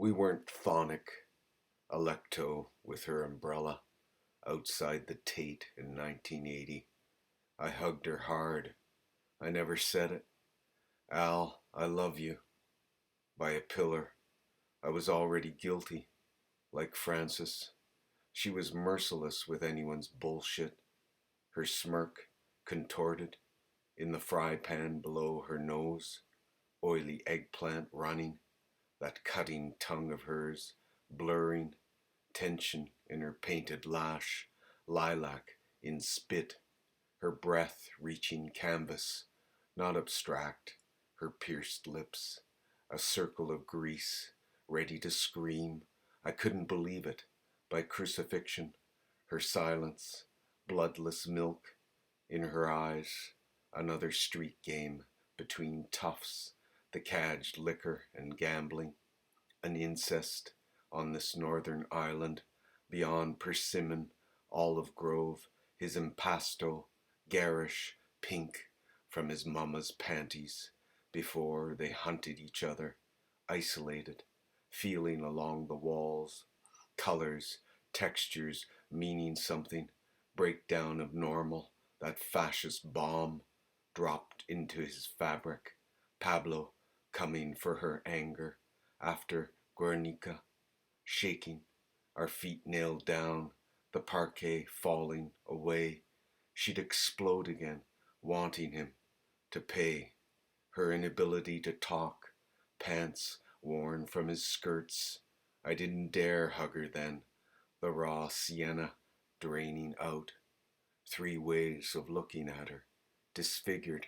We weren't phonic, Alecto with her umbrella outside the Tate in 1980. I hugged her hard. I never said it. Al, I love you. By a pillar. I was already guilty, like Frances. She was merciless with anyone's bullshit. Her smirk, contorted, in the fry pan below her nose, oily eggplant running, that cutting tongue of hers, blurring, tension in her painted lash, lilac in spit, her breath reaching canvas, not abstract, her pierced lips, a circle of grease, ready to scream. I couldn't believe it, by crucifixion, her silence, bloodless milk in her eyes, another street game between toughs, the cadged liquor and gambling, an incest on this northern island beyond Persimmon, Olive Grove, his impasto, garish, pink from his mama's panties, before they hunted each other, isolated, feeling along the walls, colors, textures meaning something, breakdown of normal, that fascist bomb dropped into his fabric, Pablo coming for her anger, after Guernica, shaking, our feet nailed down, the parquet falling away. She'd explode again, wanting him to pay. Her inability to talk, pants worn from his skirts. I didn't dare hug her then, the raw sienna draining out. 3 ways of looking at her, disfigured,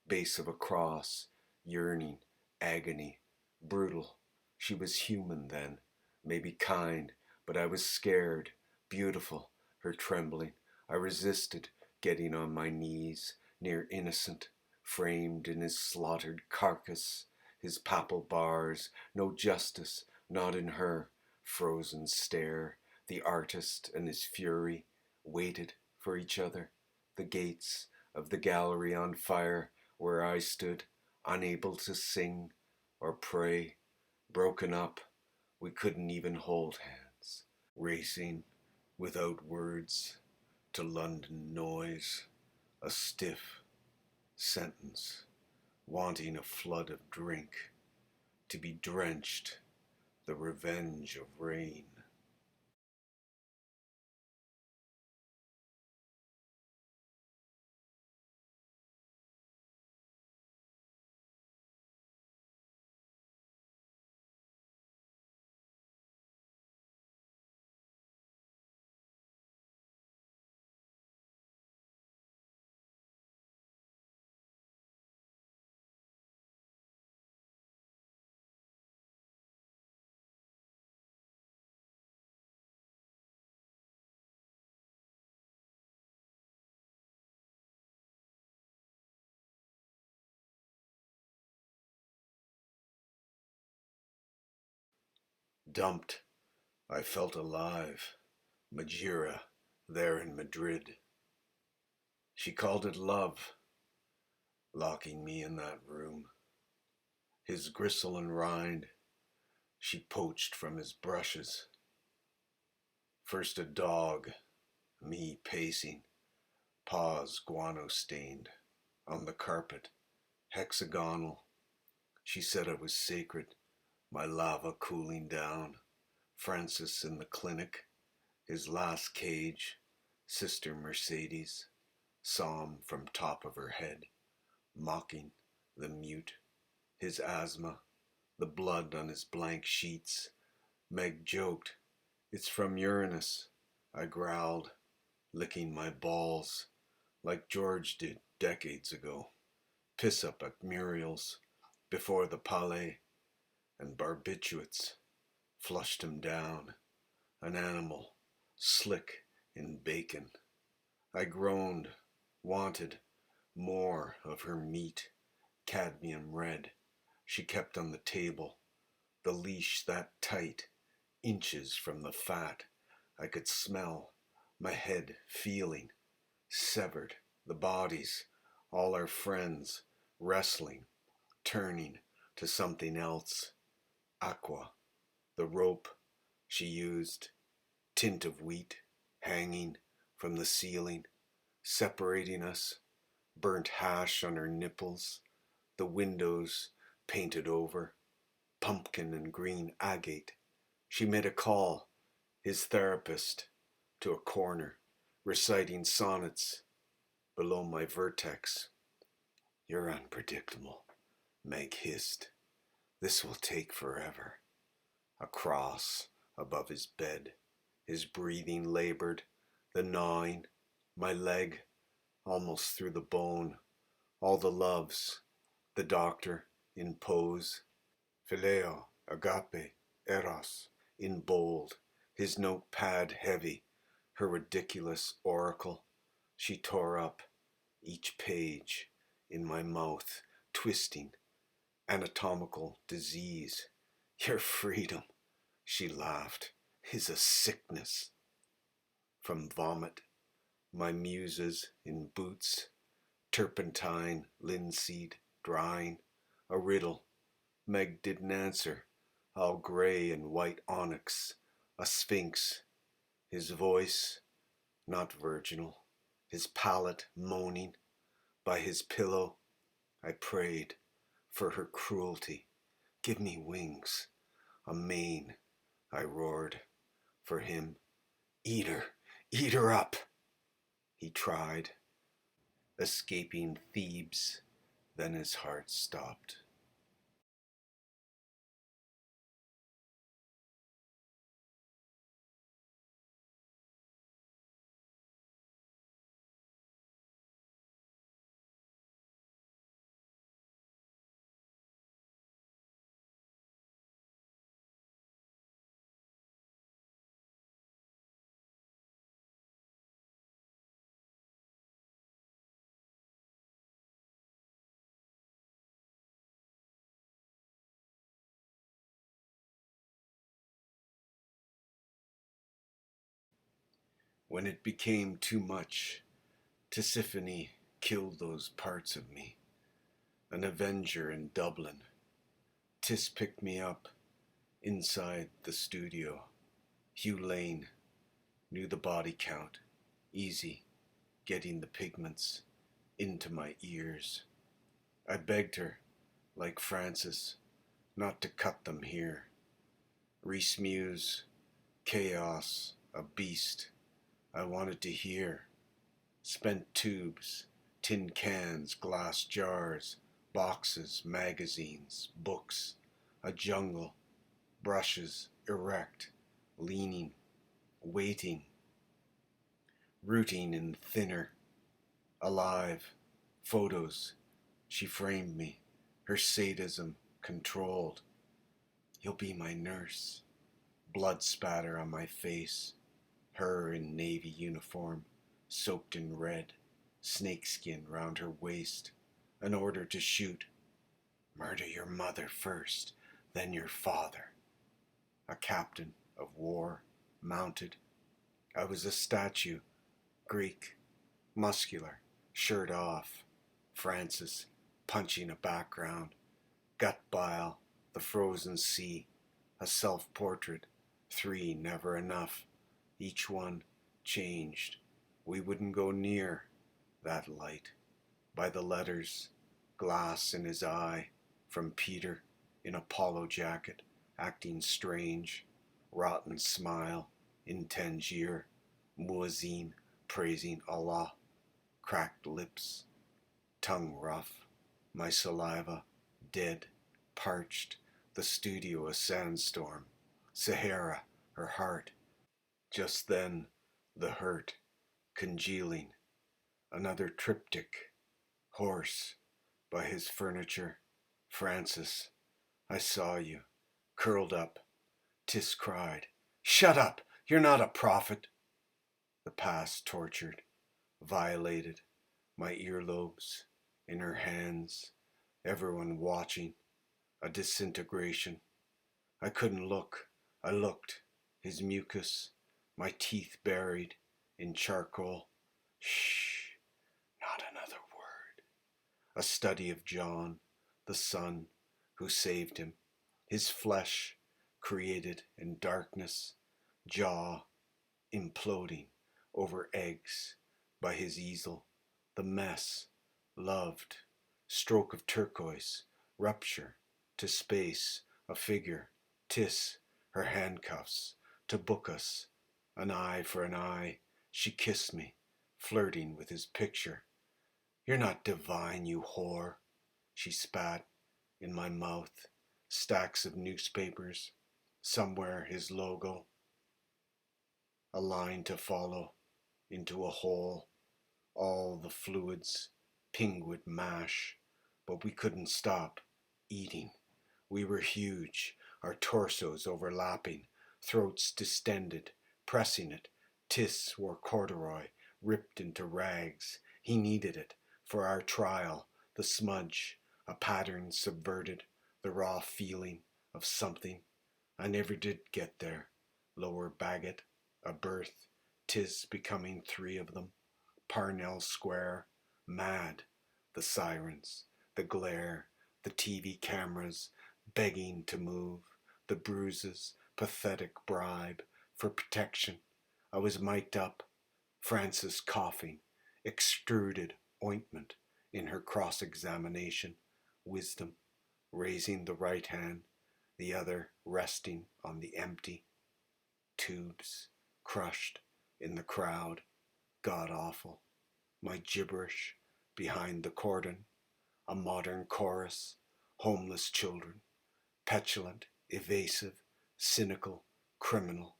base of a cross, yearning, agony, brutal. She was human then, maybe kind, but I was scared, beautiful, her trembling. I resisted, getting on my knees, near innocent, framed in his slaughtered carcass, his papal bars, no justice, not in her, frozen stare, the artist and his fury waited for each other, the gates of the gallery on fire where I stood, unable to sing or pray, broken up, we couldn't even hold hands, racing without words to London noise, a stiff sentence, wanting a flood of drink, to be drenched, the revenge of rain. Dumped, I felt alive, Majira, there in Madrid. She called it love, locking me in that room. His gristle and rind she poached from his brushes. First a dog, me pacing, paws guano stained, on the carpet, hexagonal. She said I was sacred, my lava cooling down. Francis in the clinic, his last cage, Sister Mercedes, saw him from top of her head, mocking the mute, his asthma, the blood on his blank sheets. Meg joked, "It's from Uranus," I growled, licking my balls, like George did decades ago. Piss up at Muriel's, before the Palais, and barbiturates flushed him down, an animal, slick in bacon. I groaned, wanted more of her meat, cadmium red. She kept on the table, the leash that tight, inches from the fat. I could smell, my head feeling, severed, the bodies, all our friends, wrestling, turning to something else. Aqua, The rope she used, tint of wheat, hanging from the ceiling, separating us, burnt hash on her nipples, the windows painted over, pumpkin and green agate. She made a call, his therapist, to a corner, reciting sonnets below my vertex. You're unpredictable, Meg hissed. This will take forever. A cross above his bed, his breathing labored, the gnawing, my leg almost through the bone, all the loves, the doctor in pose, phileo, agape, eros, in bold, his notepad heavy, her ridiculous oracle. She tore up each page in my mouth, twisting, anatomical disease. Your freedom, she laughed, is a sickness. From vomit, my muses in boots, turpentine, linseed, drying, a riddle. Meg didn't answer, all grey and white onyx, a sphinx, his voice not virginal, his palate moaning. By his pillow I prayed for her cruelty. Give me wings, a mane, I roared for him. Eat her up. He tried, escaping Thebes, then his heart stopped. When it became too much, Tisiphone killed those parts of me. An avenger in Dublin. Tis picked me up inside the studio. Hugh Lane knew the body count. Easy getting the pigments into my ears. I begged her, like Francis, not to cut them here. Reese Muse, chaos, a beast. I wanted to hear. Spent tubes, tin cans, glass jars, boxes, magazines, books, a jungle, brushes, erect, leaning, waiting, rooting in thinner, alive, photos. She framed me, her sadism controlled. You'll be my nurse. Blood spatter on my face, her in navy uniform, soaked in red, snakeskin round her waist, an order to shoot. Murder your mother first, then your father. A captain of war, mounted. I was a statue, Greek, muscular, shirt off. Francis, punching a background. Gut bile, the frozen sea. A self-portrait, 3 never enough. Each one changed. We wouldn't go near that light. By the letters, glass in his eye, from Peter in a polo jacket, acting strange, rotten smile in Tangier, muezzin praising Allah, cracked lips, tongue rough, my saliva dead, parched, the studio a sandstorm, Sahara, her heart. Just then, the hurt, congealing, another triptych, horse, by his furniture, Francis, I saw you, curled up. Tis cried, shut up, you're not a prophet. The past tortured, violated, my earlobes, in her hands, everyone watching, a disintegration. I couldn't look, I looked, his mucus, my teeth buried in charcoal. Shh, not another word. A study of John, the son who saved him, his flesh created in darkness, jaw imploding over eggs by his easel, the mess, loved, stroke of turquoise, rupture, to space, a figure, tis, her handcuffs, to book us, an eye for an eye, she kissed me, flirting with his picture. You're not divine, you whore, she spat in my mouth, stacks of newspapers, somewhere his logo, a line to follow, into a hole, all the fluids, pingwood mash, but we couldn't stop eating. We were huge, our torsos overlapping, throats distended, pressing it. Tis wore corduroy, ripped into rags. He needed it for our trial, the smudge, a pattern subverted, the raw feeling of something. I never did get there. Lower Bagot, a birth, tis becoming three of them. Parnell Square, mad, the sirens, the glare, the TV cameras begging to move, the bruises, pathetic bribe for protection. I was mic'd up, Frances coughing, extruded ointment in her cross-examination, wisdom, raising the right hand, the other resting on the empty, tubes, crushed in the crowd, god-awful, my gibberish behind the cordon, a modern chorus, homeless children, petulant, evasive, cynical, criminal,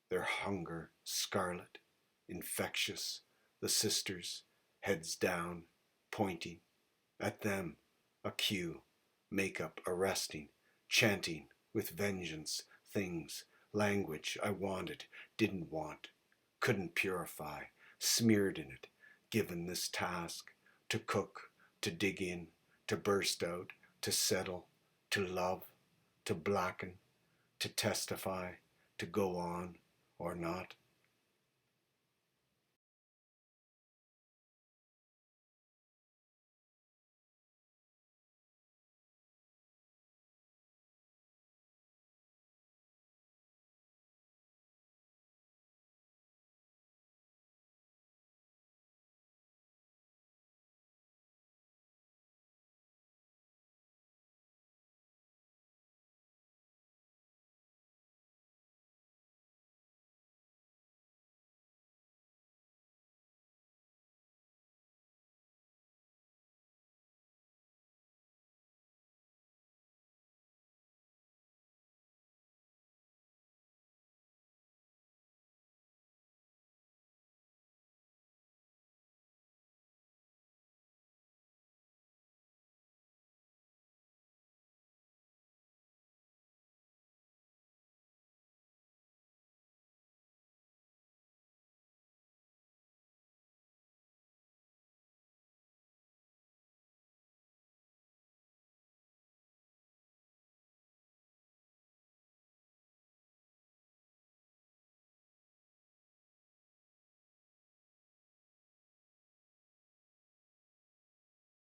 their hunger scarlet, infectious, the sisters, heads down, pointing, at them, a cue, makeup arresting, chanting with vengeance, things, language I wanted, didn't want, couldn't purify, smeared in it, given this task, to cook, to dig in, to burst out, to settle, to love, to blacken, to testify, to go on or not.